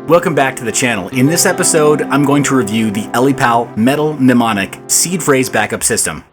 Welcome back to the channel. In this episode, I'm going to review the Ellipal Mnemonic seed phrase backup system.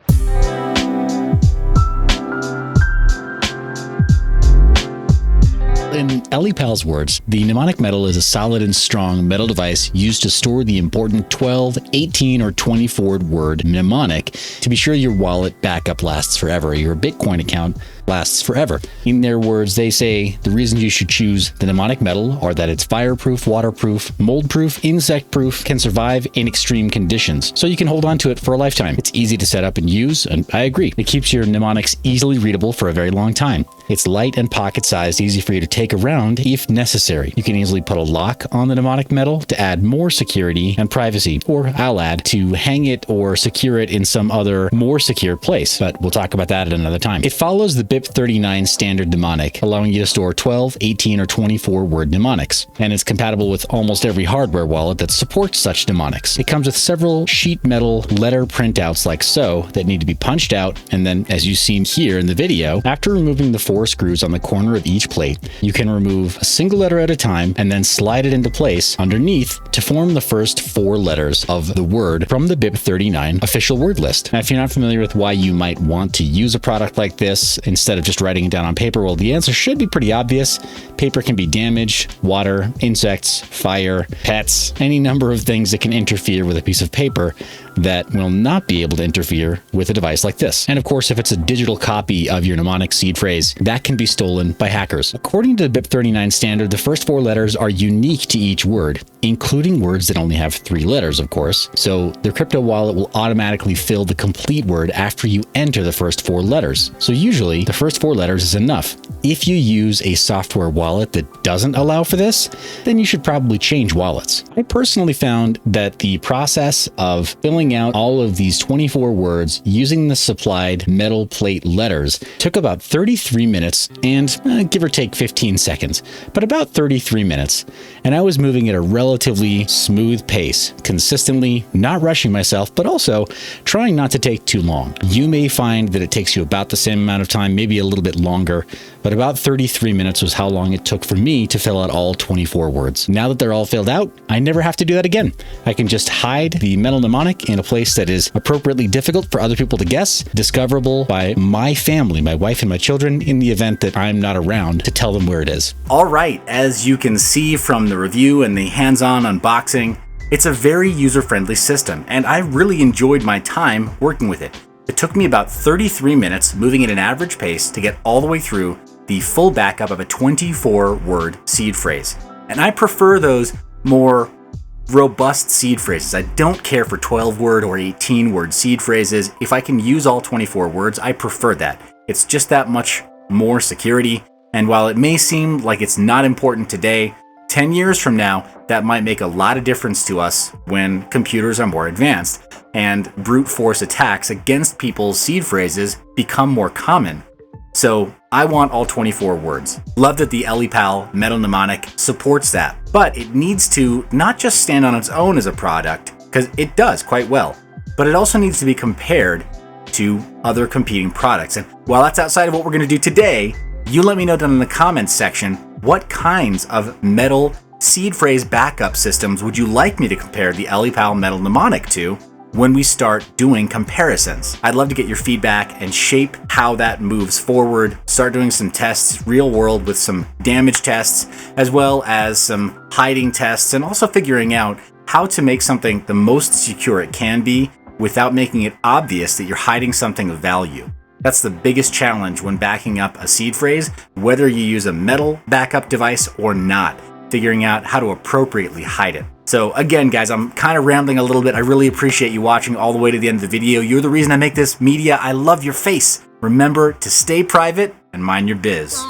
In Ellipal's words, the mnemonic metal is a solid and strong metal device used to store the important 12, 18, or 24 word mnemonic to be sure your wallet backup lasts forever, your Bitcoin account lasts forever. In their words, they say the reasons you should choose the mnemonic metal are that it's fireproof, waterproof, mold-proof, insect-proof, can survive in extreme conditions, so you can hold on to it for a lifetime. It's easy to set up and use, and I agree. It keeps your mnemonics easily readable for a very long time. It's light and pocket-sized, easy for you to take around if necessary. You can easily put a lock on the mnemonic metal to add more security and privacy, or I'll add to hang it or secure it in some other more secure place, but we'll talk about that at another time. It follows the BIP39 standard mnemonic, allowing you to store 12, 18, or 24 word mnemonics, and it's compatible with almost every hardware wallet that supports such mnemonics. It comes with several sheet metal letter printouts like so that need to be punched out, and then, as you see here in the video, after removing the 4 screws on the corner of each plate, you can remove a single letter at a time and then slide it into place underneath to form the first 4 letters of the word from the BIP39 official word list. Now, if you're not familiar with why you might want to use a product like this instead of just writing it down on paper, well, the answer should be pretty obvious. Paper can be damaged, water, insects, fire, pets, any number of things that can interfere with a piece of paper that will not be able to interfere with a device like this. And of course, if it's a digital copy of your mnemonic seed phrase, that can be stolen by hackers. According to the BIP39 standard, the first 4 letters are unique to each word, including words that only have 3 letters, of course. So the crypto wallet will automatically fill the complete word after you enter the first 4 letters. So usually the first 4 letters is enough. If you use a software wallet that doesn't allow for this, then you should probably change wallets. I personally found that the process of filling out all of these 24 words using the supplied metal plate letters took about 33 minutes and give or take 15 seconds, but about 33 minutes. And I was moving at a relatively smooth pace, consistently, not rushing myself, but also trying not to take too long. You may find that it takes you about the same amount of time, maybe a little bit longer, but about 33 minutes was how long it took for me to fill out all 24 words. Now that they're all filled out, I never have to do that again. I can just hide the metal mnemonic in a place that is appropriately difficult for other people to guess, discoverable by my family, my wife and my children, in the event that I'm not around to tell them where it is. All right, as you can see from the review and the hands-on unboxing, it's a very user-friendly system, and I really enjoyed my time working with it. It took me about 33 minutes, moving at an average pace, to get all the way through the full backup of a 24-word seed phrase. And I prefer those more robust seed phrases. I don't care for 12-word or 18-word seed phrases. If I can use all 24 words, I prefer that. It's just that much more security. And while it may seem like it's not important today, 10 years from now, that might make a lot of difference to us when computers are more advanced and brute force attacks against people's seed phrases become more common. So I want all 24 words. Love that the Ellipal Mnemonic supports that, but it needs to not just stand on its own as a product, because it does quite well, but it also needs to be compared to other competing products. And while that's outside of what we're going to do today, you let me know down in the comments section what kinds of metal seed phrase backup systems would you like me to compare the Ellipal Mnemonic to when we start doing comparisons. I'd love to get your feedback and shape how that moves forward, start doing some tests, real world, with some damage tests, as well as some hiding tests, and also figuring out how to make something the most secure it can be without making it obvious that you're hiding something of value. That's the biggest challenge when backing up a seed phrase, whether you use a metal backup device or not, figuring out how to appropriately hide it. So again, guys, I'm kind of rambling a little bit. I really appreciate you watching all the way to the end of the video. You're the reason I make this media. I love your face. Remember to stay private and mind your biz.